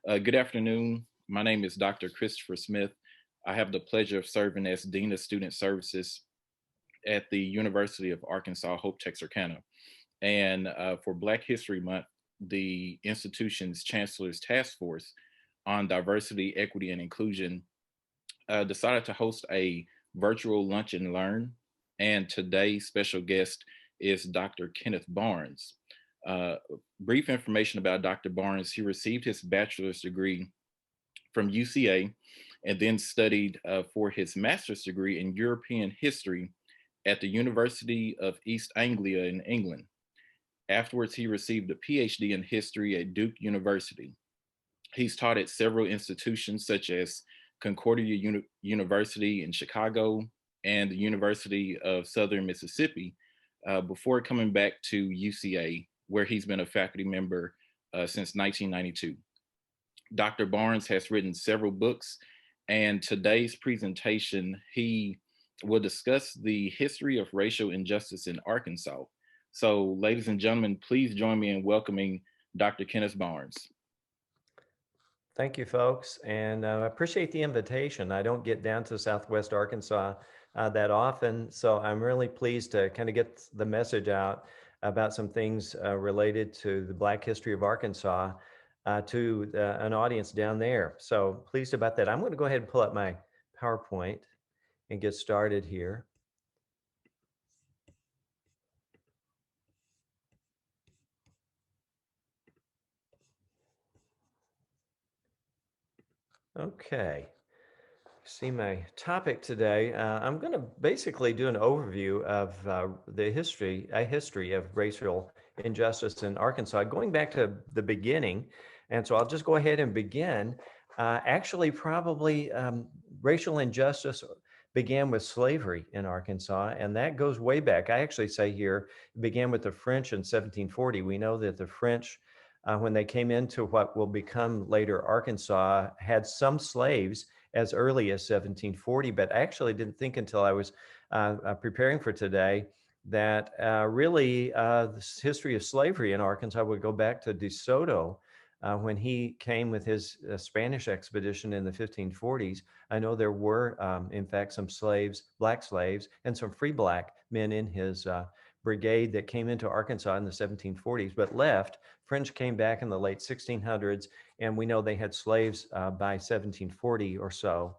Good afternoon. My name is Dr. Christopher Smith. I have the pleasure of serving as Dean of Student Services at the University of Arkansas Hope Texarkana. And for Black History Month, the institution's Chancellor's Taskforce on Diversity, Equity, and Inclusion decided to host a virtual lunch and learn. And today's special guest is Dr. Kenneth Barnes. Uh, Brief information about Dr. Barnes: he received his bachelor's degree from UCA and then studied for his master's degree in European history at the University of East Anglia in England. Afterwards, he received a PhD in history at Duke University. He's taught at several institutions such as Concordia University in Chicago and the University of Southern Mississippi before coming back to UCA, where he's been a faculty member since 1992. Dr. Barnes has written several books, and today's presentation, he will discuss the history of racial injustice in Arkansas. So, ladies and gentlemen, please join me in welcoming Dr. Kenneth Barnes. Thank you, folks, and I appreciate the invitation. I don't get down to Southwest Arkansas that often, so I'm really pleased to kind of get the message out about some things related to the Black history of Arkansas to an audience down there. So pleased about that. I'm going to go ahead and pull up my PowerPoint and get started here. Okay. See my topic today. I'm going to basically do an overview of a history of racial injustice in Arkansas, going back to the beginning. And so I'll just go ahead and begin. Actually, probably racial injustice began with slavery in Arkansas, and that goes way back. I actually say here it began with the French in 1740. We know that the French, when they came into what will become later Arkansas, had some slaves as early as 1740, but I actually didn't think until I was preparing for today that really the history of slavery in Arkansas would go back to De Soto when he came with his Spanish expedition in the 1540s. I know there were, in fact, some slaves, black slaves, and some free black men in his brigade that came into Arkansas in the 1740s, but left. French came back in the late 1600s, and we know they had slaves by 1740 or so.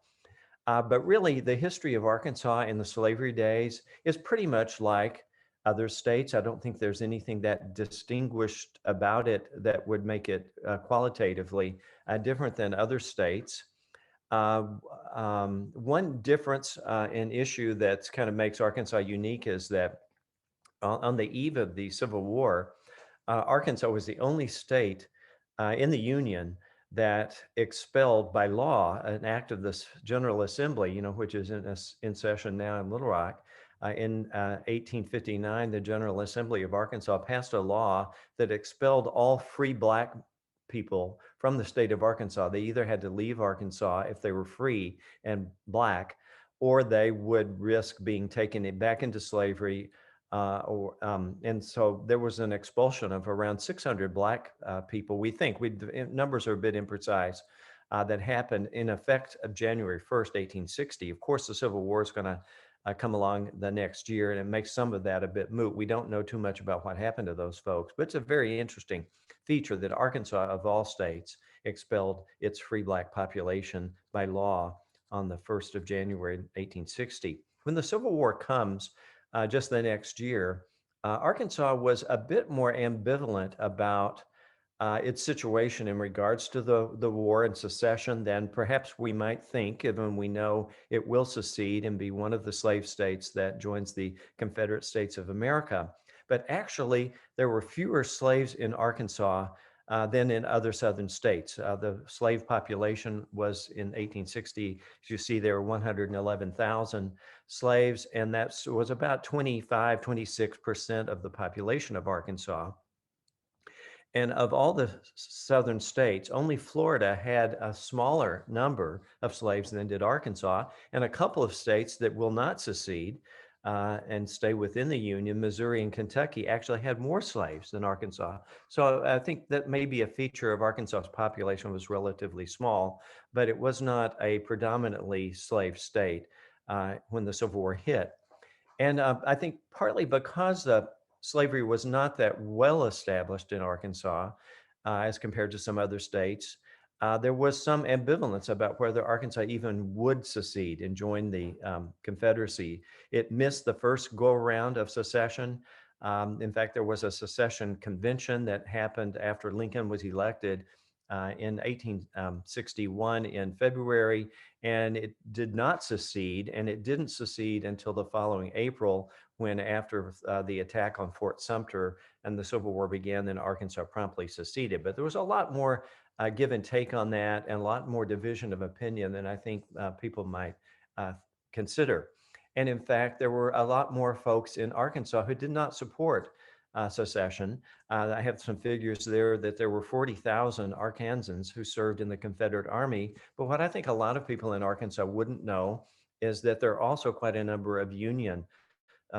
But really, the history of Arkansas in the slavery days is pretty much like other states. I don't think there's anything that distinguished about it that would make it qualitatively different than other states. One difference in issue that kind of makes Arkansas unique is that on the eve of the Civil War, Arkansas was the only state in the Union that expelled by law an act of the General Assembly, which is in session now in Little Rock. In 1859, the General Assembly of Arkansas passed a law that expelled all free black people from the state of Arkansas. They either had to leave Arkansas if they were free and black, or they would risk being taken back into slavery. And so there was an expulsion of around 600 black people. We think numbers are a bit imprecise. That happened in effect of January 1st, 1860. Of course, the Civil War is going to come along the next year, and it makes some of that a bit moot. We don't know too much about what happened to those folks, but it's a very interesting feature that Arkansas, of all states, expelled its free black population by law on the 1st of January, 1860. When the Civil War comes, just the next year, Arkansas was a bit more ambivalent about its situation in regards to the war and secession than perhaps we might think, given we know it will secede and be one of the slave states that joins the Confederate States of America. But actually, there were fewer slaves in Arkansas than in other southern states. The slave population was in 1860, as you see, there were 111,000 slaves, and that was about 25, 26% of the population of Arkansas. And of all the southern states, only Florida had a smaller number of slaves than did Arkansas, and a couple of states that will not secede and stay within the Union, Missouri and Kentucky actually had more slaves than Arkansas. So I think that may be a feature of Arkansas's population was relatively small, but it was not a predominantly slave state when the Civil War hit. And I think partly because the slavery was not that well established in Arkansas as compared to some other states, there was some ambivalence about whether Arkansas even would secede and join the Confederacy. It missed the first go around of secession. In fact, there was a secession convention that happened after Lincoln was elected in 1861 in February, and it did not secede, and it didn't secede until the following April, when after the attack on Fort Sumter and the Civil War began, then Arkansas promptly seceded. But there was a lot more give and take on that, and a lot more division of opinion than I think people might uh, consider. And in fact, there were a lot more folks in Arkansas who did not support secession. I have some figures there that there were 40,000 Arkansans who served in the Confederate Army. But what I think a lot of people in Arkansas wouldn't know is that there are also quite a number of Union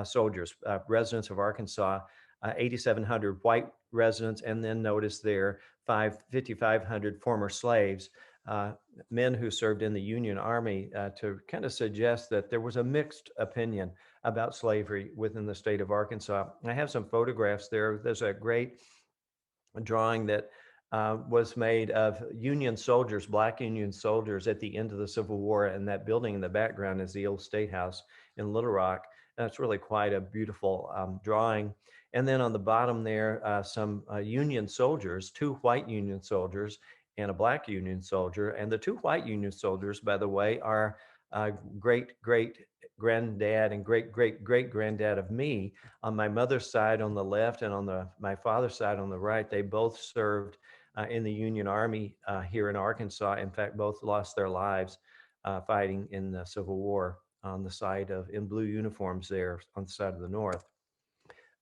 soldiers, residents of Arkansas, 8,700 white residents, and then notice there 5,500 former slaves, uh, men who served in the Union Army, to kind of suggest that there was a mixed opinion about slavery within the state of Arkansas. I have some photographs there. There's a great drawing that was made of Union soldiers, Black Union soldiers at the end of the Civil War. And that building in the background is the old State House in Little Rock. And it's really quite a beautiful drawing. And then on the bottom there, some Union soldiers, two white Union soldiers and a Black Union soldier. And the two white Union soldiers, by the way, are great, great granddad and great, great, great granddad of me. On my mother's side on the left and on my father's side on the right, they both served in the Union Army here in Arkansas. In fact, both lost their lives fighting in the Civil War on the side of, in blue uniforms there on the side of the North.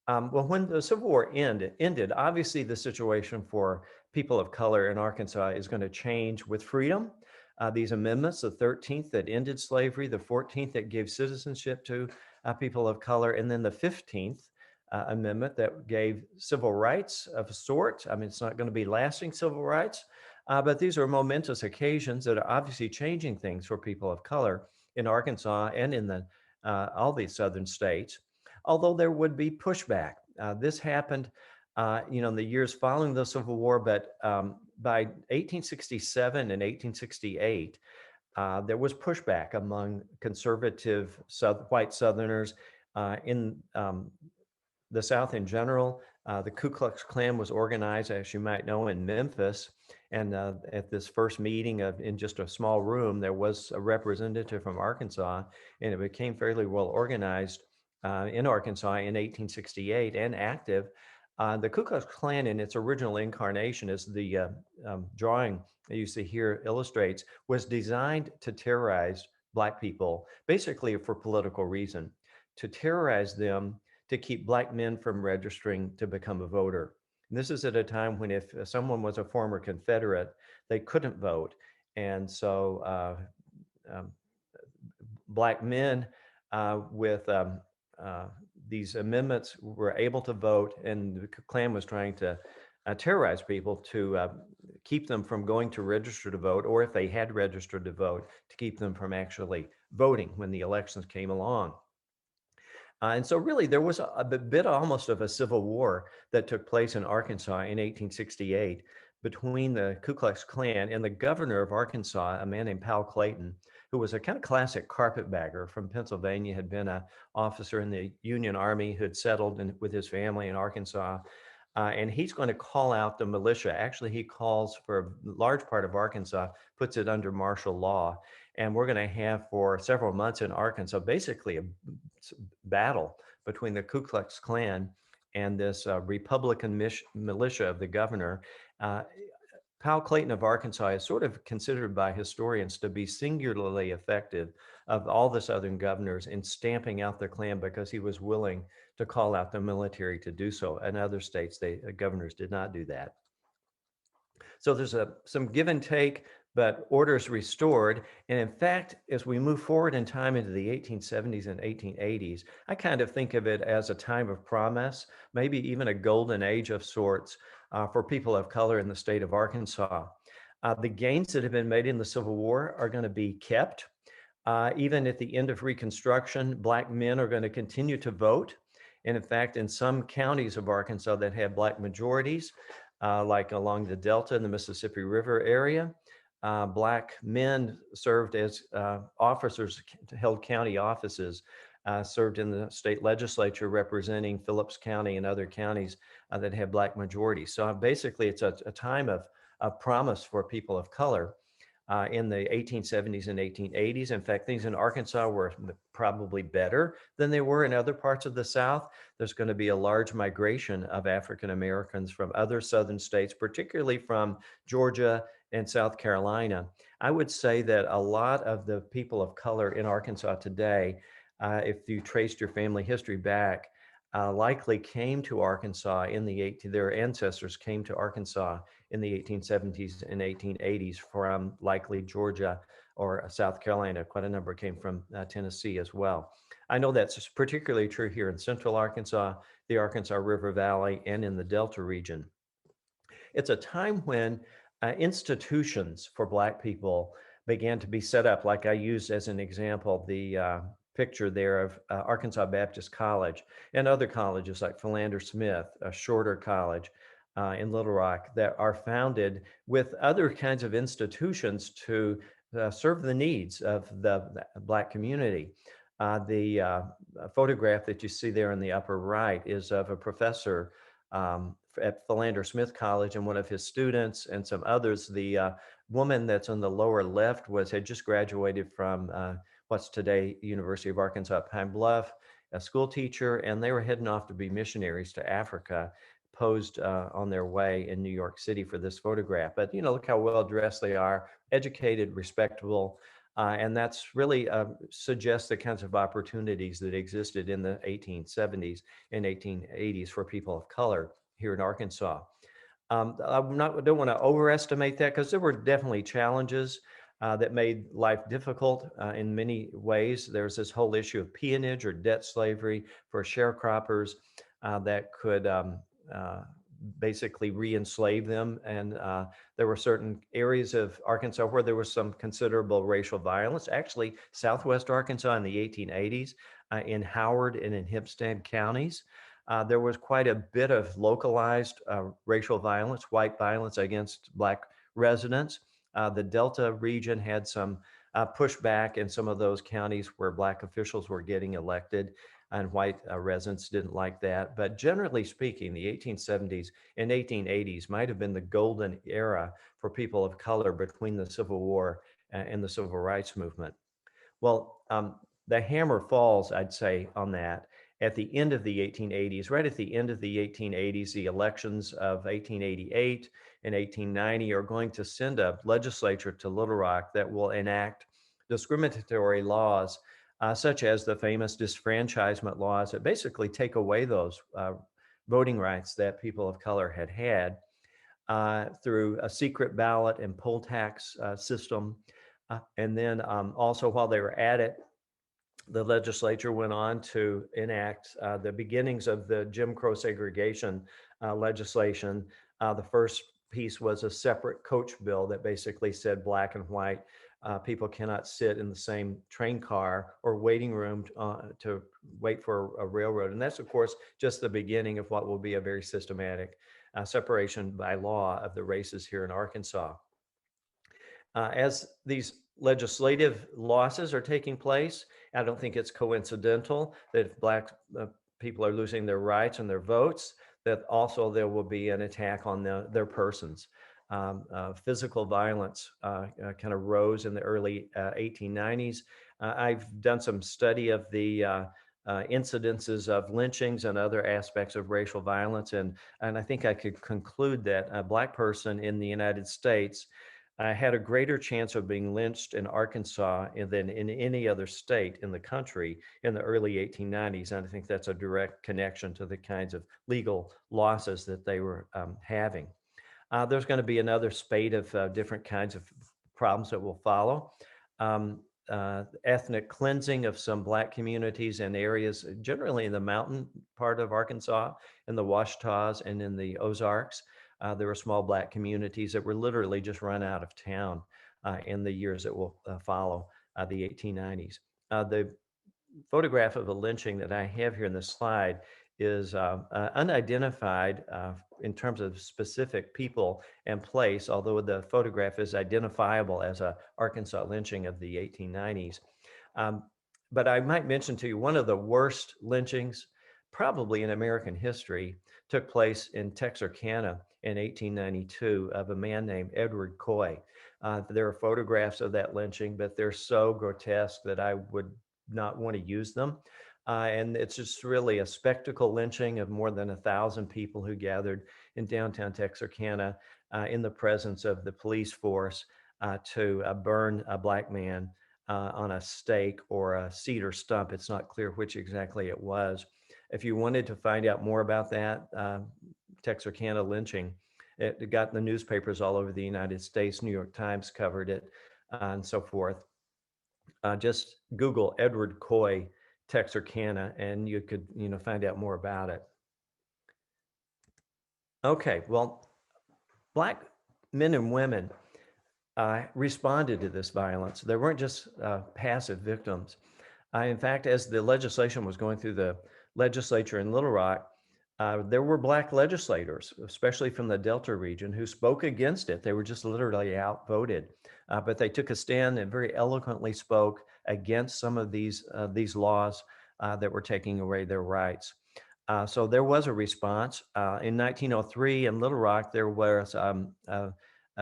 Well, when the Civil War ended, obviously the situation for people of color in Arkansas is going to change with freedom. These amendments, the 13th that ended slavery, the 14th that gave citizenship to people of color, and then the 15th amendment that gave civil rights of a sort. I mean, it's not going to be lasting civil rights, but these are momentous occasions that are obviously changing things for people of color in Arkansas and in all these southern states, although there would be pushback. This happened, in the years following the Civil War, but by 1867 and 1868, there was pushback among conservative white Southerners in the South in general. The Ku Klux Klan was organized, as you might know, in Memphis. And at this first meeting in just a small room, there was a representative from Arkansas, and it became fairly well organized in Arkansas in 1868 and active. The Ku Klux Klan in its original incarnation, as the drawing you see here illustrates, was designed to terrorize Black people, basically for political reason, to terrorize them, to keep Black men from registering to become a voter. And this is at a time when if someone was a former Confederate, they couldn't vote. And so um, Black men with these amendments were able to vote, and the Klan was trying to terrorize people to keep them from going to register to vote, or if they had registered to vote, to keep them from actually voting when the elections came along. And so really there was a bit almost of a civil war that took place in Arkansas in 1868 between the Ku Klux Klan and the governor of Arkansas, a man named Powell Clayton, who was a kind of classic carpetbagger from Pennsylvania, had been an officer in the Union Army who had settled with his family in Arkansas. And he's going to call out the militia. Actually, he calls for a large part of Arkansas, puts it under martial law. And we're going to have for several months in Arkansas basically a battle between the Ku Klux Klan and this Republican militia of the governor. Uh, Powell Clayton of Arkansas is sort of considered by historians to be singularly effective of all the Southern governors in stamping out the Klan because he was willing to call out the military to do so. In other states, governors did not do that. So there's some give and take, but order's restored. And in fact, as we move forward in time into the 1870s and 1880s, I kind of think of it as a time of promise, maybe even a golden age of sorts for people of color in the state of Arkansas. The gains that have been made in the Civil War are going to be kept. Even at the end of Reconstruction, Black men are going to continue to vote. And in fact, in some counties of Arkansas that have Black majorities, like along the Delta and the Mississippi River area, Black men served as officers, held county offices, served in the state legislature representing Phillips County and other counties that have Black majorities. So basically, it's a time of promise for people of color in the 1870s and 1880s. In fact, things in Arkansas were probably better than they were in other parts of the South. There's going to be a large migration of African Americans from other Southern states, particularly from Georgia and South Carolina. I would say that a lot of the people of color in Arkansas today, if you traced your family history back, likely came to Arkansas in the 18, their ancestors came to Arkansas in the 1870s and 1880s from likely Georgia or South Carolina. Quite a number came from Tennessee as well. I know that's particularly true here in central Arkansas, the Arkansas River Valley, and in the Delta region. It's a time when institutions for Black people began to be set up, like I used as an example, the picture there of Arkansas Baptist College and other colleges like Philander Smith, a shorter college in Little Rock, that are founded with other kinds of institutions to serve the needs of the Black community. The photograph that you see there in the upper right is of a professor at Philander Smith College and one of his students and some others. The woman that's on the lower left had just graduated from what's today University of Arkansas at Pine Bluff, a school teacher, and they were heading off to be missionaries to Africa, posed on their way in New York City for this photograph. But look how well dressed they are, educated, respectable, and that's really suggests the kinds of opportunities that existed in the 1870s and 1880s for people of color here in Arkansas. I don't want to overestimate that because there were definitely challenges that made life difficult in many ways. There's this whole issue of peonage or debt slavery for sharecroppers that could basically re-enslave them. And there were certain areas of Arkansas where there was some considerable racial violence. Actually, Southwest Arkansas in the 1880s, in Howard and in Hempstead counties, there was quite a bit of localized racial violence, white violence against Black residents. The Delta region had some pushback in some of those counties where Black officials were getting elected, and white residents didn't like that. But generally speaking, the 1870s and 1880s might have been the golden era for people of color between the Civil War and the Civil Rights Movement. Well, the hammer falls, I'd say, on that at the end of the 1880s. Right at the end of the 1880s, the elections of 1888 and 1890 are going to send a legislature to Little Rock that will enact discriminatory laws, such as the famous disfranchisement laws that basically take away those voting rights that people of color had through a secret ballot and poll tax system. And then also, while they were at it, the legislature went on to enact the beginnings of the Jim Crow segregation legislation. The first piece was a separate coach bill that basically said Black and white people cannot sit in the same train car or waiting room to wait for a railroad. And that's, of course, just the beginning of what will be a very systematic separation by law of the races here in Arkansas. As these legislative losses are taking place, I don't think it's coincidental that if Black people are losing their rights and their votes, that also there will be an attack on their persons. Physical violence kind of rose in the early 1890s. I've done some study of the incidences of lynchings and other aspects of racial violence, and I think I could conclude that a Black person in the United States had a greater chance of being lynched in Arkansas than in any other state in the country in the early 1890s. And I think that's a direct connection to the kinds of legal losses that they were having. There's going to be another spate of different kinds of problems that will follow. Ethnic cleansing of some Black communities in areas, generally in the mountain part of Arkansas, in the Washtenaws and in the Ozarks. There were small Black communities that were literally just run out of town in the years that will follow the 1890s. The photograph of a lynching that I have here in this slide is unidentified in terms of specific people and place, although the photograph is identifiable as a Arkansas lynching of the 1890s. Um, but I might mention to you one of the worst lynchings, probably in American history, took place in Texarkana in 1892 of a man named Edward Coy. There are photographs of that lynching, but they're so grotesque that I would not want to use them. And it's just really a spectacle lynching of more than 1,000 people who gathered in downtown Texarkana in the presence of the police force to burn a Black man on a stake or a cedar stump. It's not clear which exactly it was. If you wanted to find out more about that Texarkana lynching, it got in the newspapers all over the United States. New York Times covered it and so forth. Just Google Edward Coy Texarkana, and you could find out more about it. Okay, well, Black men and women responded to this violence. They weren't just passive victims. In fact, as the legislation was going through the legislature in Little Rock, there were Black legislators, especially from the Delta region, who spoke against it. They were just literally outvoted, but they took a stand and very eloquently spoke against some of these laws that were taking away their rights. So there was a response. In 1903 in Little Rock, there was a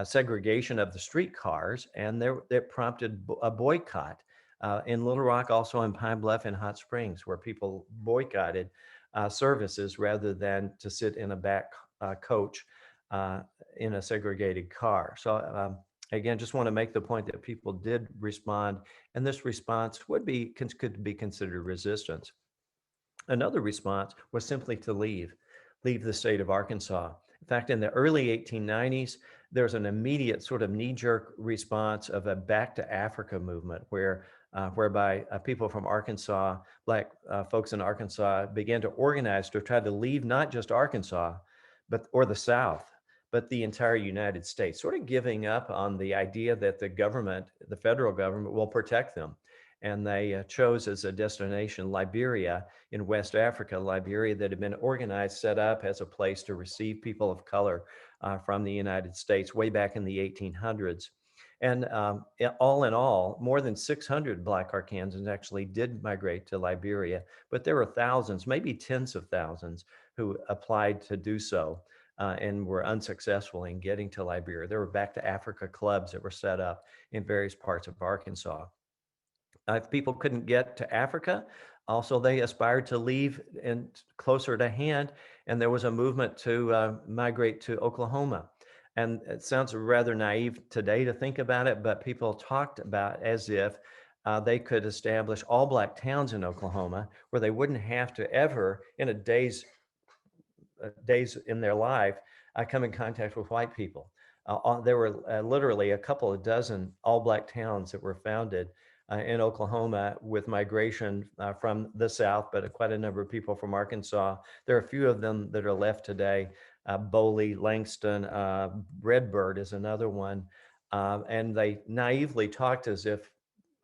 segregation of the streetcars, and it prompted a boycott. In Little Rock, also in Pine Bluff and Hot Springs, where people boycotted services rather than to sit in a back coach in a segregated car. So again, just want to make the point that people did respond, and this response could be considered resistance. Another response was simply to leave the state of Arkansas. In fact, in the early 1890s, there's an immediate sort of knee-jerk response of a back to Africa movement whereby people from Arkansas, Black folks in Arkansas, began to organize to try to leave not just Arkansas, or the South, but the entire United States, sort of giving up on the idea that the federal government, will protect them. And they chose as a destination Liberia in West Africa, Liberia that had been organized, set up as a place to receive people of color from the United States way back in the 1800s. And all in all, more than 600 Black Arkansans actually did migrate to Liberia, but there were thousands, maybe tens of thousands, who applied to do so and were unsuccessful in getting to Liberia. There were Back to Africa clubs that were set up in various parts of Arkansas. If people couldn't get to Africa, also they aspired to leave and closer to hand, and there was a movement to migrate to Oklahoma. And it sounds rather naive today to think about it, but people talked about as if they could establish all Black towns in Oklahoma where they wouldn't have to ever, in a days in their life, come in contact with white people. There were literally a couple of dozen all Black towns that were founded in Oklahoma with migration from the South, but quite a number of people from Arkansas. There are a few of them that are left today. Boley, Langston, Redbird is another one. And they naively talked as if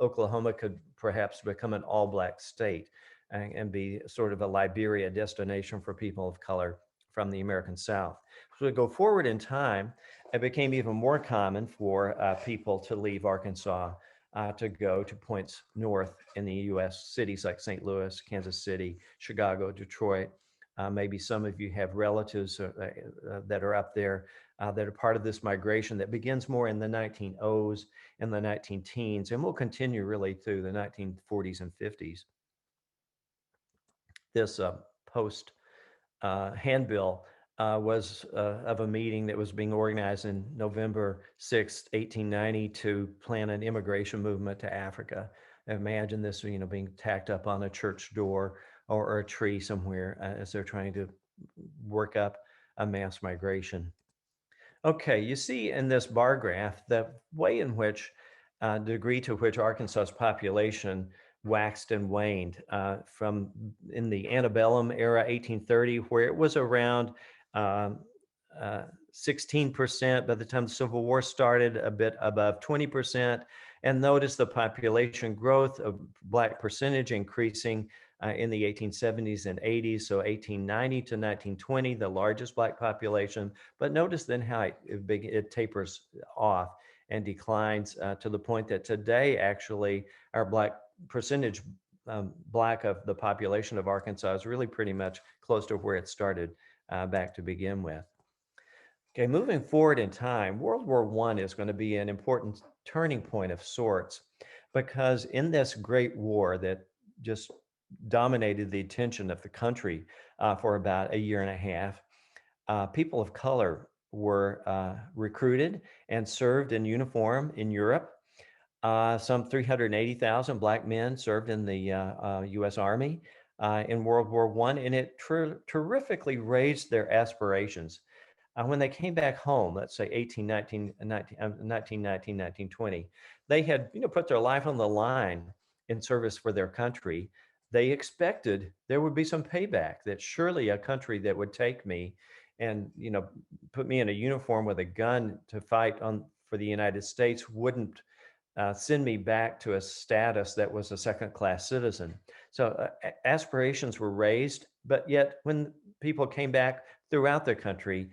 Oklahoma could perhaps become an all Black state and be sort of a Liberia destination for people of color from the American South. So we go forward in time, it became even more common for people to leave Arkansas to go to points north in the US, cities like St. Louis, Kansas City, Chicago, Detroit. Maybe some of you have relatives that are up there that are part of this migration that begins more in the 1900s and the 19-teens, and will continue really through the 1940s and 50s. This post handbill was of a meeting that was being organized in November 6th, 1890 to plan an immigration movement to Africa. Imagine this, being tacked up on a church door or a tree somewhere as they're trying to work up a mass migration. Okay, you see in this bar graph the way in which the degree to which Arkansas's population waxed and waned from in the antebellum era, 1830, where it was around um, uh, 16%. By the time the Civil War started, a bit above 20%. And notice the population growth of Black percentage increasing in the 1870s and 80s. So 1890 to 1920, the largest Black population. But notice then how it tapers off and declines to the point that today, actually, our Black percentage, Black of the population of Arkansas, is really pretty much close to where it started back to begin with. Okay, moving forward in time, World War I is going to be an important turning point of sorts because in this great war that just dominated the attention of the country for about a year and a half, people of color were recruited and served in uniform in Europe. Some 380,000 Black men served in the U.S. Army in World War I, and it terrifically raised their aspirations. When they came back home, let's say 1919, they had put their life on the line in service for their country. They expected there would be some payback, that surely a country that would take me and put me in a uniform with a gun to fight on for the United States wouldn't send me back to a status that was a second class citizen. So aspirations were raised, but yet when people came back throughout the country,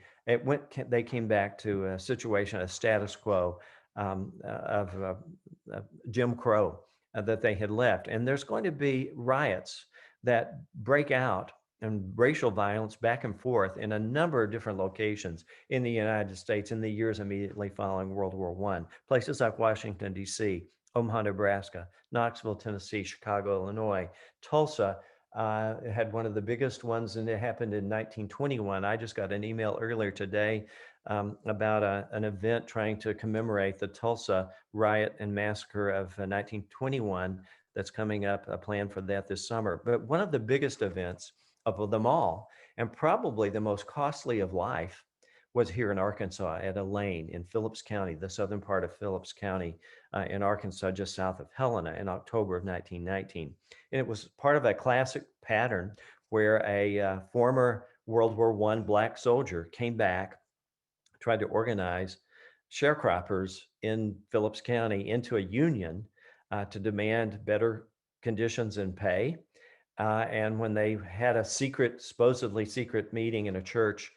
they came back to a situation, a status quo of Jim Crow that they had left. And there's going to be riots that break out and racial violence back and forth in a number of different locations in the United States in the years immediately following World War I. Places like Washington, D.C., Omaha, Nebraska, Knoxville, Tennessee, Chicago, Illinois, Tulsa. Had one of the biggest ones, and it happened in 1921. I just got an email earlier today about an event trying to commemorate the Tulsa riot and massacre of 1921 that's coming up, a plan for that this summer. But one of the biggest events of them all, and probably the most costly of life, was here in Arkansas at Elaine in Phillips County, the southern part of Phillips County in Arkansas, just south of Helena in October of 1919. And it was part of a classic pattern where a former World War I Black soldier came back, tried to organize sharecroppers in Phillips County into a union to demand better conditions and pay. And when they had a supposedly secret meeting in a church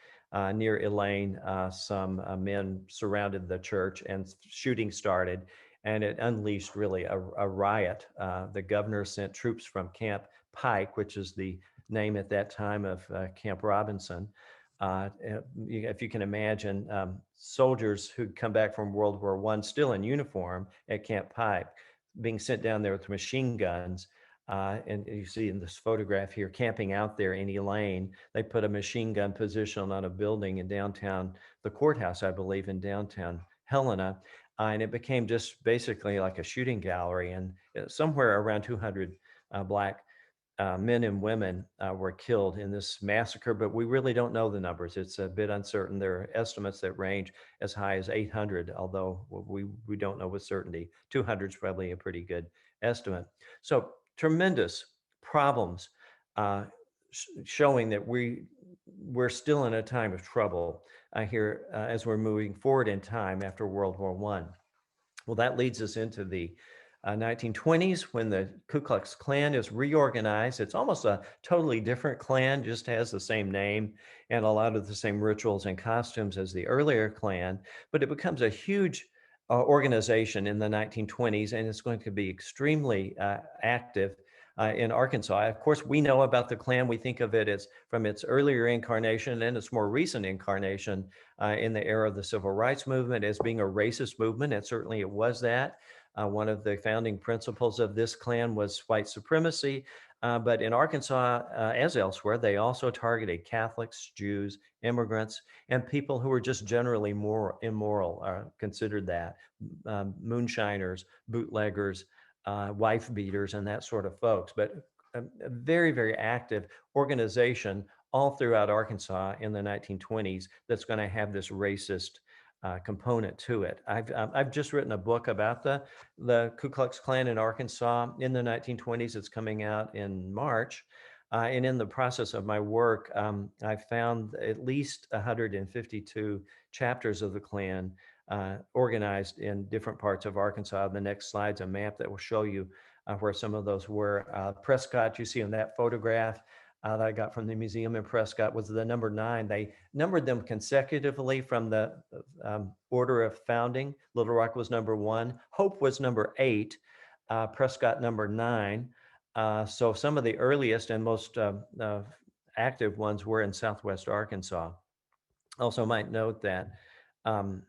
near Elaine, some men surrounded the church and shooting started, and it unleashed really a riot. The governor sent troops from Camp Pike, which is the name at that time of Camp Robinson. If you can imagine, soldiers who'd come back from World War I still in uniform at Camp Pike being sent down there with machine guns. And you see in this photograph here, camping out there in Elaine, they put a machine gun position on a building in downtown, the courthouse, I believe, in downtown Helena. And it became just basically like a shooting gallery. And somewhere around 200 Black men and women were killed in this massacre, but we really don't know the numbers. It's a bit uncertain. There are estimates that range as high as 800, although we don't know with certainty. 200 is probably a pretty good estimate. So tremendous problems showing that we're still in a time of trouble here as we're moving forward in time after World War I. Well, that leads us into the 1920s when the Ku Klux Klan is reorganized. It's almost a totally different Klan, just has the same name and a lot of the same rituals and costumes as the earlier Klan, but it becomes a huge organization in the 1920s, and it's going to be extremely active in Arkansas. Of course, we know about the Klan. We think of it as from its earlier incarnation and its more recent incarnation in the era of the Civil Rights Movement as being a racist movement, and certainly it was that. One of the founding principles of this Klan was white supremacy. But in Arkansas, as elsewhere, they also targeted Catholics, Jews, immigrants, and people who were just generally more immoral, considered that moonshiners, bootleggers, wife beaters, and that sort of folks. But a very, very active organization all throughout Arkansas in the 1920s that's going to have this racist component to it. I've just written a book about the Ku Klux Klan in Arkansas in the 1920s. It's coming out in March. And in the process of my work, I found at least 152 chapters of the Klan organized in different parts of Arkansas. The next slide's a map that will show you where some of those were. Prescott, you see in that photograph that I got from the museum in Prescott, was the number 9. They numbered them consecutively from the order of founding. Little Rock was number 1. Hope was number 8. Prescott number 9. So some of the earliest and most active ones were in Southwest Arkansas. Also might note that um,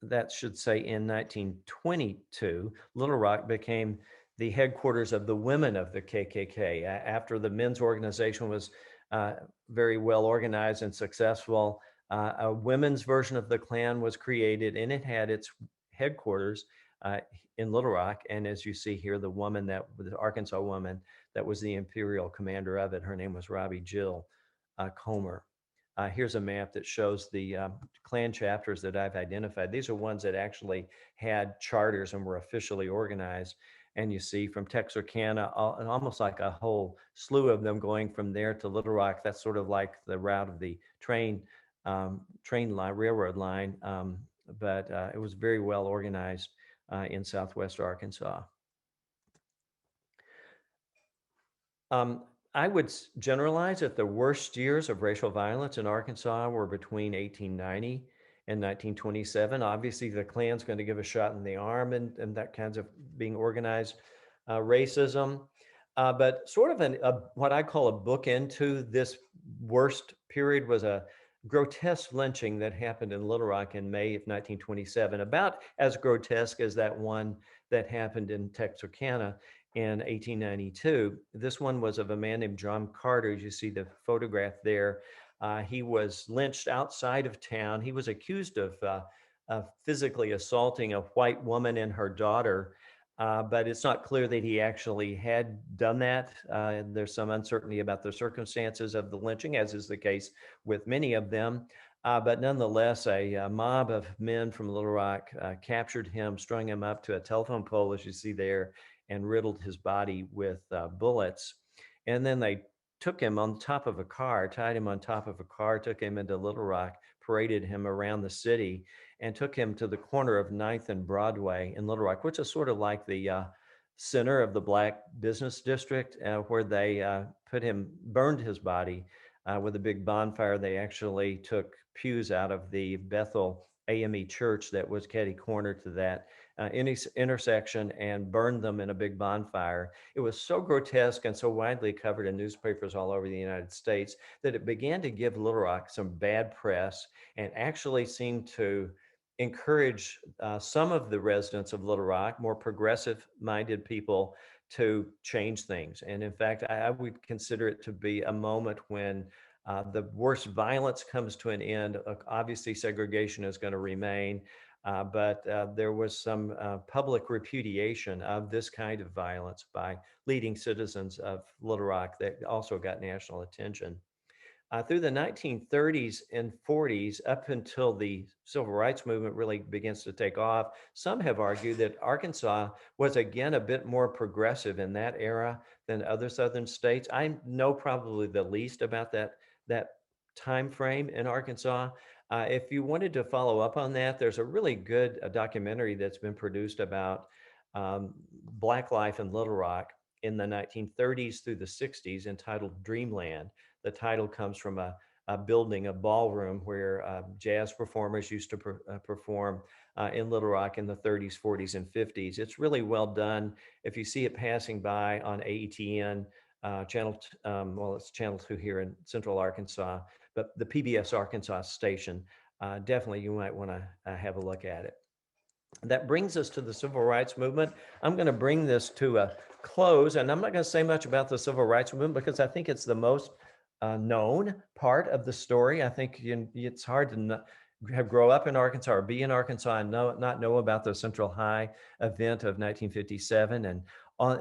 that should say in 1922, Little Rock became the headquarters of the women of the KKK. After the men's organization was uh, very well organized and successful, a women's version of the Klan was created, and it had its headquarters in Little Rock. And as you see here, the Arkansas woman that was the imperial commander of it, her name was Robbie Jill Comer. Here's a map that shows the Klan chapters that I've identified. These are ones that actually had charters and were officially organized. And you see from Texarkana, almost like a whole slew of them going from there to Little Rock. That's sort of like the route of the train line, railroad line. But it was very well organized in Southwest Arkansas. Um, I would generalize that the worst years of racial violence in Arkansas were between 1890 and 1927. Obviously, the Klan's going to give a shot in the arm and that kinds of being organized racism. But sort of what I call a bookend to this worst period was a grotesque lynching that happened in Little Rock in May of 1927, about as grotesque as that one that happened in Texarkana in 1892. This one was of a man named John Carter. As you see the photograph there, he was lynched outside of town. He was accused of physically assaulting a white woman and her daughter, but it's not clear that he actually had done that. There's some uncertainty about the circumstances of the lynching, as is the case with many of them. But nonetheless, a mob of men from Little Rock captured him, strung him up to a telephone pole, as you see there, and riddled his body with bullets. And then they took him on top of a car, tied him on top of a car, took him into Little Rock, paraded him around the city, and took him to the corner of 9th and Broadway in Little Rock, which is sort of like the center of the Black business district, where they burned his body with a big bonfire. They actually took pews out of the Bethel AME church that was catty corner to that intersection and burned them in a big bonfire. It was so grotesque and so widely covered in newspapers all over the United States that it began to give Little Rock some bad press and actually seemed to encourage some of the residents of Little Rock, more progressive minded people, to change things. And in fact, I would consider it to be a moment when the worst violence comes to an end. Obviously, segregation is going to remain, but there was some public repudiation of this kind of violence by leading citizens of Little Rock that also got national attention. Through the 1930s and 40s, up until the civil rights movement really begins to take off, some have argued that Arkansas was again a bit more progressive in that era than other southern states. I know probably the least about that time frame in Arkansas. If you wanted to follow up on that, there's a really good documentary that's been produced about Black life in Little Rock in the 1930s through the 60s, entitled Dreamland. The title comes from a building, a ballroom where jazz performers used to perform in Little Rock in the 30s, 40s, and 50s. It's really well done. If you see it passing by on AETN, it's Channel 2 here in Central Arkansas, but the PBS Arkansas station, definitely you might want to have a look at it. That brings us to the civil rights movement. I'm going to bring this to a close, and I'm not going to say much about the civil rights movement because I think it's the most known part of the story. I think it's hard to grow up in Arkansas or be in Arkansas and not know about the Central High event of 1957. And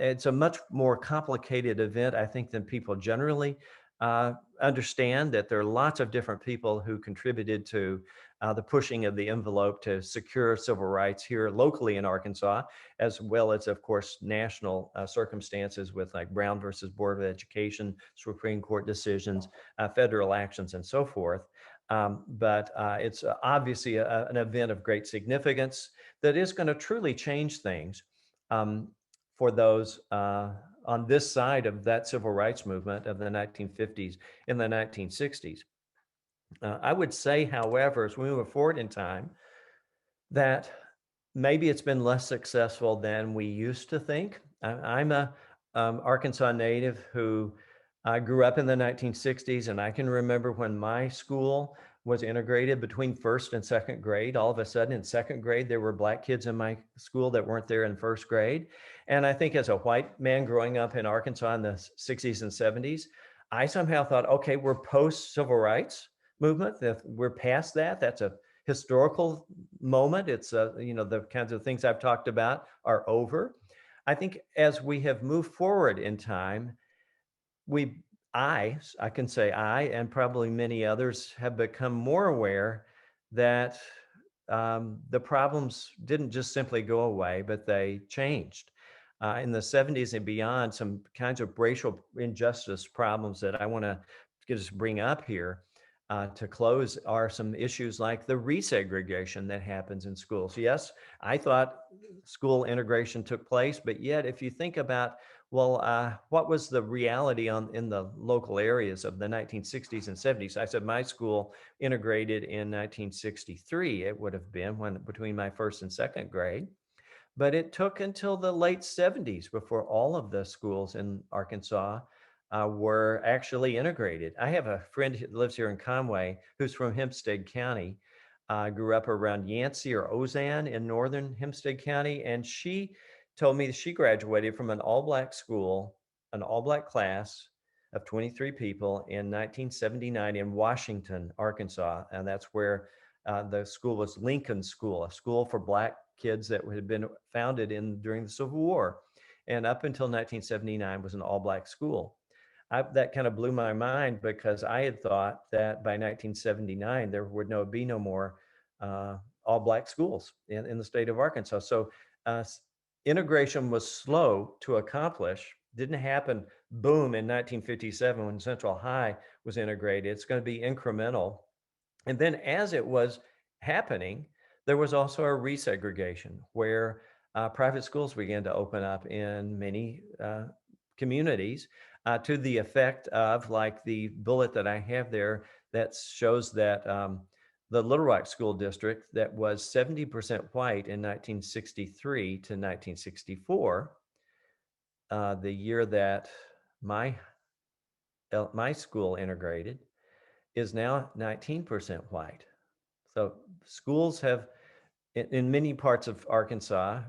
it's a much more complicated event, I think, than people generally understand, that there are lots of different people who contributed to the pushing of the envelope to secure civil rights here locally in Arkansas, as well as, of course, national circumstances with like Brown versus Board of Education, Supreme Court decisions, federal actions, and so forth. But it's obviously an event of great significance that is going to truly change things um, for those on this side of that civil rights movement of the 1950s and the 1960s. I would say, however, as we move forward in time, that maybe it's been less successful than we used to think. I'm a Arkansas native who grew up in the 1960s, and I can remember when my school was integrated between first and second grade. All of a sudden, in second grade, there were Black kids in my school that weren't there in first grade. And I think as a white man growing up in Arkansas in the 60s and 70s, I somehow thought, okay, we're post civil rights movement, that we're past that. That's a historical moment. It's the kinds of things I've talked about are over. I think as we have moved forward in time, we I can say I and probably many others have become more aware that the problems didn't just simply go away, but they changed. In the 70s and beyond, some kinds of racial injustice problems that I want to just bring up here to close are some issues like the resegregation that happens in schools. Yes, I thought school integration took place, but yet if you think about, well, what was the reality in the local areas of the 1960s and 70s? I said my school integrated in 1963. It would have been when between my first and second grade. But it took until the late 70s before all of the schools in Arkansas were actually integrated. I have a friend who lives here in Conway who's from Hempstead County, grew up around Yancey or Ozan in northern Hempstead County. And she told me that she graduated from an all Black school, an all Black class of 23 people in 1979 in Washington, Arkansas. And that's where the school was Lincoln School, a school for Black kids that had been founded during the Civil War. And up until 1979 was an all Black school. That kind of blew my mind because I had thought that by 1979 there would be no more all Black schools in the state of Arkansas. So uh, integration was slow to accomplish. Didn't happen boom in 1957 when Central High was integrated. It's going to be incremental. And then as it was happening, there was also a resegregation where private schools began to open up in many communities to the effect of, like the bullet that I have there that shows that the Little Rock School District that was 70% white in 1963 to 1964, the year that my my school integrated, is now 19% white. So schools have, in many parts of Arkansas,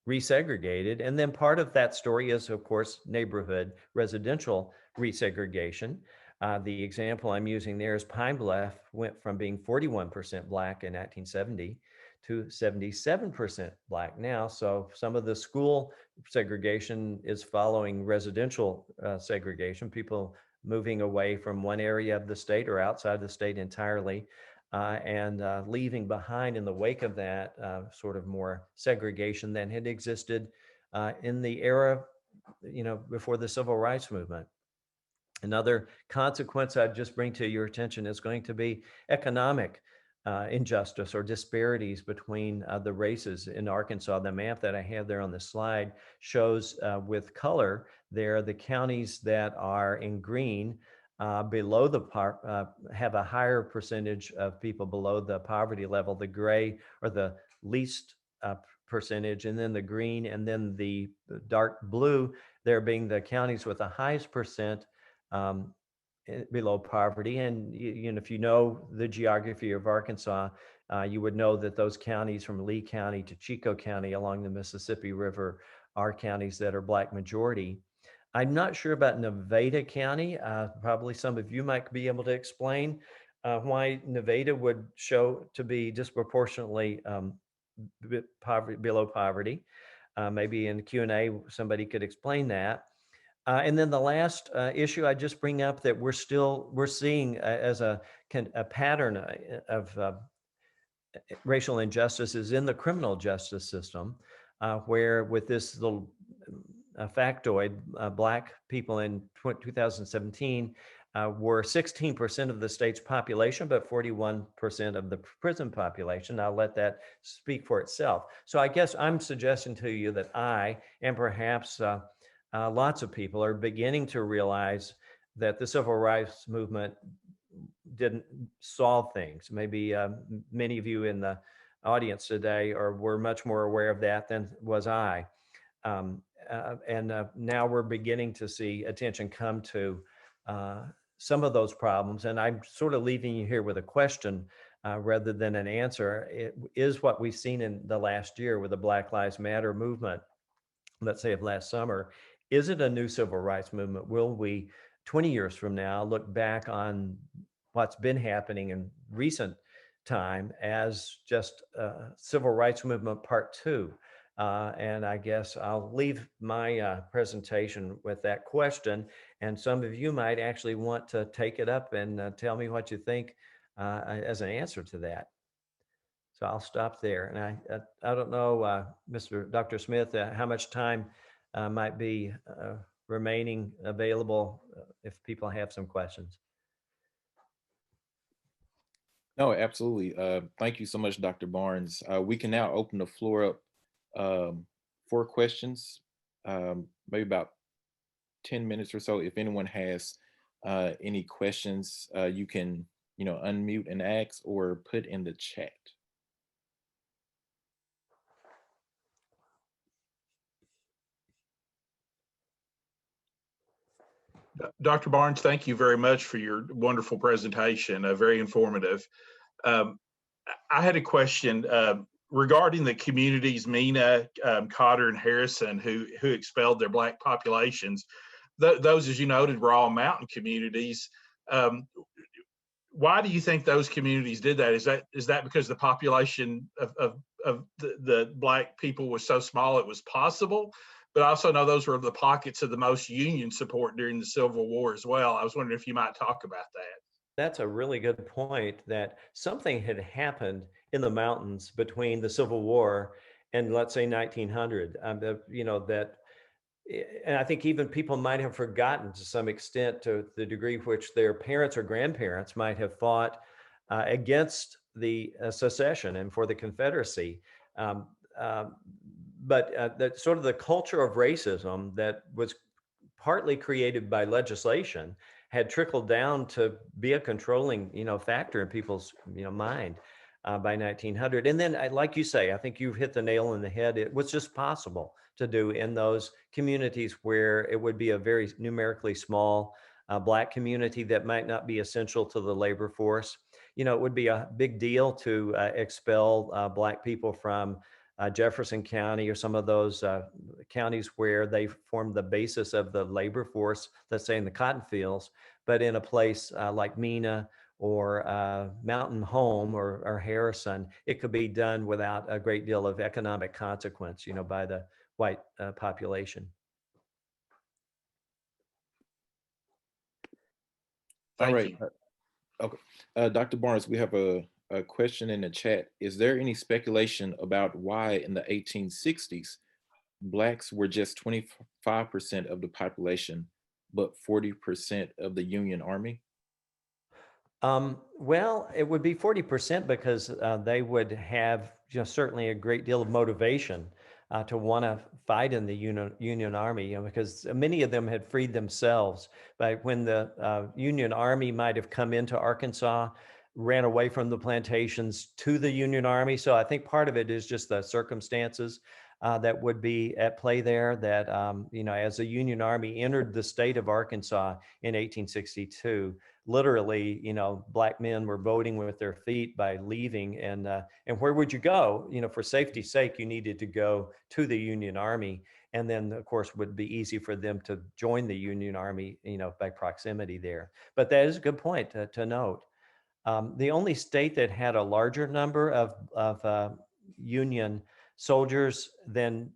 resegregated. And then part of that story is, of course, neighborhood residential resegregation. The example I'm using there is Pine Bluff went from being 41% Black in 1970 to 77% Black now. So some of the school segregation is following residential segregation, people moving away from one area of the state or outside the state entirely, and leaving behind in the wake of that sort of more segregation than had existed in the era, before the civil rights movement. Another consequence I'd just bring to your attention is going to be economic injustice or disparities between the races in Arkansas. The map that I have there on the slide shows with color there the counties that are in green below have a higher percentage of people below the poverty level. The gray are the least percentage, and then the green, and then the dark blue there being the counties with the highest percent um, below poverty. And if you know the geography of Arkansas, you would know that those counties from Lee County to Chico County along the Mississippi River are counties that are Black majority. I'm not sure about Nevada County. Probably some of you might be able to explain why Nevada would show to be disproportionately below poverty. Maybe in Q&A, somebody could explain that. And then the last issue I just bring up that we're seeing as a pattern of racial injustice is in the criminal justice system, where with this little factoid, Black people in 2017 were 16% of the state's population, but 41% of the prison population. I'll let that speak for itself. So I guess I'm suggesting to you that I, and perhaps lots of people, are beginning to realize that the civil rights movement didn't solve things. Maybe many of you in the audience today were much more aware of that than was I. And now we're beginning to see attention come to some of those problems. And I'm sort of leaving you here with a question rather than an answer. It is what we've seen in the last year with the Black Lives Matter movement, let's say of last summer. Is it a new civil rights movement? Will we, 20 years from now, look back on what's been happening in recent time as just civil rights movement part two? And I guess I'll leave my presentation with that question. And some of you might actually want to take it up and tell me what you think as an answer to that. So I'll stop there. And I don't know, Dr. Smith, how much time might be remaining available if people have some questions. No, absolutely. Thank you so much, Dr. Barnes. We can now open the floor up for questions, maybe about 10 minutes or so. If anyone has any questions, you can, unmute and ask or put in the chat. Dr. Barnes, thank you very much for your wonderful presentation, very informative. I had a question regarding the communities, Mena, Cotter, and Harrison, who expelled their Black populations. Those, as you noted, were all mountain communities. Why do you think those communities did that? Is that because the population of the Black people was so small it was possible? But I also know those were the pockets of the most Union support during the Civil War as well. I was wondering if you might talk about that. That's a really good point, that something had happened in the mountains between the Civil War and, let's say, 1900. And I think even people might have forgotten to some extent, to the degree which their parents or grandparents might have fought against the secession and for the Confederacy. But that sort of the culture of racism that was partly created by legislation had trickled down to be a controlling, factor in people's, mind by 1900. And then, like you say, I think you've hit the nail on the head. It was just possible to do in those communities where it would be a very numerically small Black community that might not be essential to the labor force. It would be a big deal to expel Black people from Jefferson County or some of those counties where they form the basis of the labor force, let's say in the cotton fields, but in a place like Mena or Mountain Home or Harrison, it could be done without a great deal of economic consequence, by the white population. All right. Okay. Dr. Barnes, we have a question in the chat. Is there any speculation about why in the 1860s, Blacks were just 25% of the population, but 40% of the Union Army? Well, it would be 40% because they would have certainly a great deal of motivation to want to fight in the Union Army, because many of them had freed themselves. But when the Union Army might have come into Arkansas, ran away from the plantations to the Union Army. So I think part of it is just the circumstances that would be at play there, that, as the Union Army entered the state of Arkansas in 1862, literally, Black men were voting with their feet by leaving. And where would you go? For safety's sake, you needed to go to the Union Army. And then, of course, it would be easy for them to join the Union Army, by proximity there. But that is a good point to note. The only state that had a larger number of Union soldiers than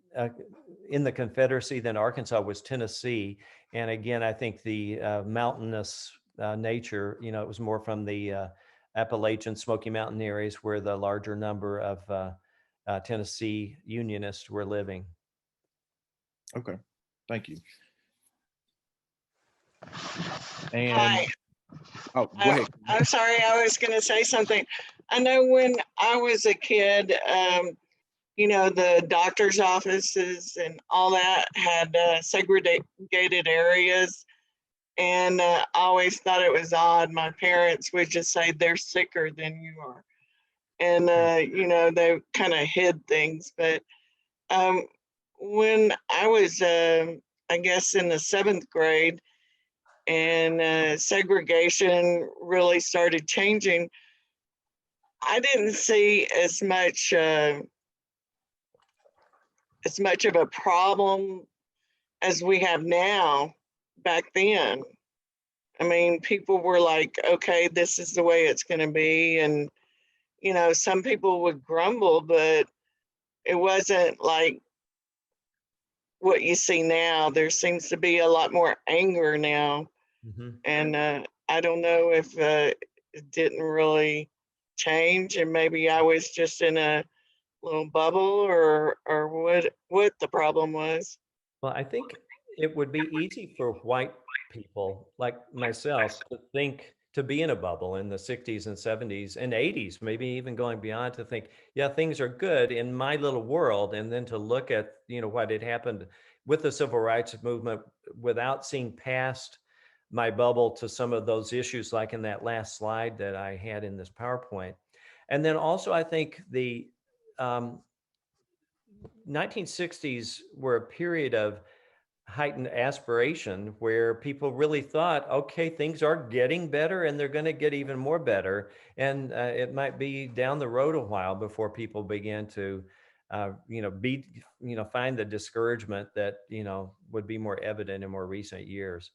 in the Confederacy than Arkansas was Tennessee. And again, I think the mountainous nature, it was more from the Appalachian, Smoky Mountain areas where the larger number of Tennessee Unionists were living. Okay, thank you. Hi. And oh, go ahead. I'm sorry, I was going to say something. I know when I was a kid, you know, the doctor's offices and all that had segregated areas. And I always thought it was odd. My parents would just say, they're sicker than you are. And, you know, they kind of hid things. But when I was, I guess, in the 7th grade, and segregation really started changing, I didn't see as much of a problem as we have now back then. I mean, people were like, okay, this is the way it's going to be. And, you know, some people would grumble, but it wasn't like what you see now. There seems to be a lot more anger now. Mm-hmm. And I don't know if it didn't really change, and maybe I was just in a little bubble, or what the problem was. Well, I think it would be easy for white people like myself to be in a bubble in the 60s and 70s and 80s, maybe even going beyond, to think, yeah, things are good in my little world, and then to look at, you know, what had happened with the civil rights movement without seeing past my bubble to some of those issues, like in that last slide that I had in this PowerPoint. And then also, I think the 1960s were a period of heightened aspiration where people really thought, okay, things are getting better and they're going to get even more better. And it might be down the road a while before people began to, find the discouragement that, would be more evident in more recent years.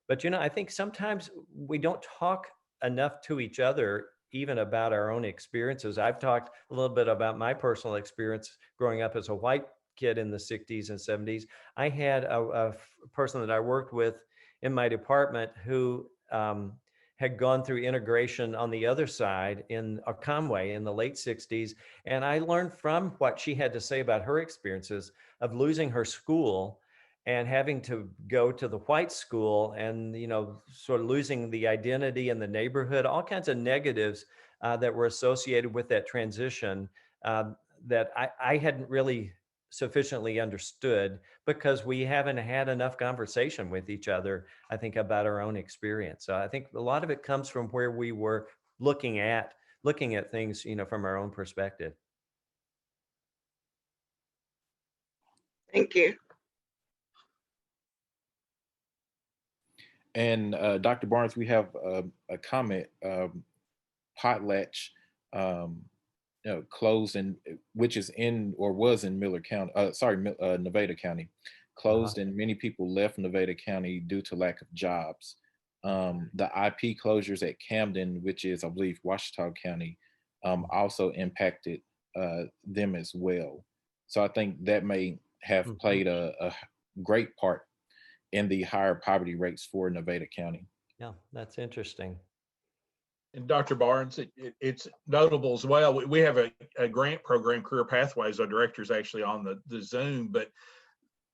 But, I think sometimes we don't talk enough to each other, even about our own experiences. I've talked a little bit about my personal experience growing up as a white kid in the 60s and 70s. I had a person that I worked with in my department who had gone through integration on the other side in Conway in the late 60s. And I learned from what she had to say about her experiences of losing her school and having to go to the white school, and sort of losing the identity in the neighborhood, all kinds of negatives that were associated with that transition that I hadn't really sufficiently understood, because we haven't had enough conversation with each other, I think, about our own experience. So I think a lot of it comes from where we were looking at things, from our own perspective. Thank you. And Dr. Barnes, we have a comment. Potlatch closed which is in or was in Miller County. Nevada County, closed, and many people left Nevada County due to lack of jobs. The IP closures at Camden, which is, I believe, Washita County, also impacted them as well. So I think that may have played a great part in the higher poverty rates for Nevada County. Yeah, that's interesting. And Dr. Barnes, it's notable as well. We have a grant program, Career Pathways. Our director is actually on the Zoom, but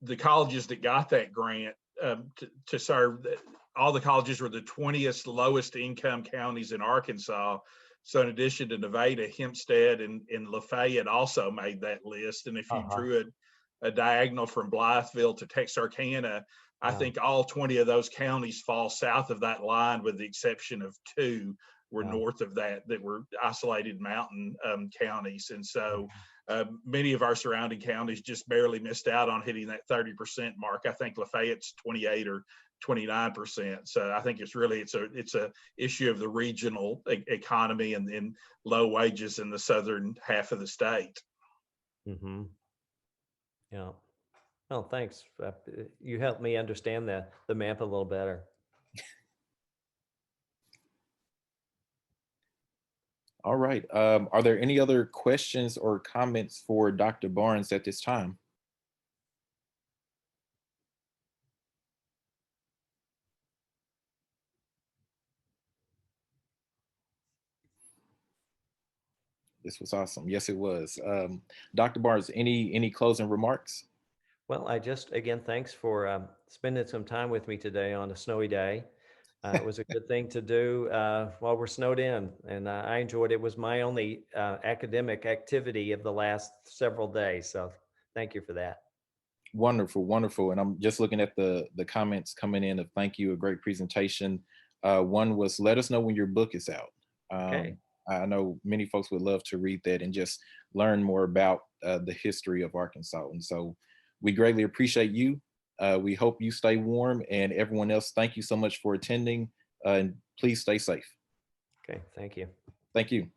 the colleges that got that grant to serve, all the colleges were the 20th lowest income counties in Arkansas. So in addition to Nevada, Hempstead and Lafayette also made that list. And if you drew a diagonal from Blytheville to Texarkana, I think all 20 of those counties fall south of that line, with the exception of 2 were north of that were isolated mountain counties. And so many of our surrounding counties just barely missed out on hitting that 30% mark. I think Lafayette's 28 or 29%. So I think it's a issue of the regional economy and low wages in the southern half of the state. Mm-hmm. Yeah. Oh, thanks. You helped me understand the map a little better. All right. Are there any other questions or comments for Dr. Barnes at this time? This was awesome. Yes, it was. Dr. Barnes, any closing remarks? Well, again, thanks for spending some time with me today on a snowy day. It was a good thing to do while we're snowed in, and I enjoyed it. It was my only academic activity of the last several days, so thank you for that. Wonderful, wonderful. And I'm just looking at the comments coming in of thank you, a great presentation. One was, let us know when your book is out. Okay. I know many folks would love to read that and just learn more about the history of Arkansas. And so we greatly appreciate you. We hope you stay warm, and everyone else, thank you so much for attending, and please stay safe. Okay, thank you. Thank you.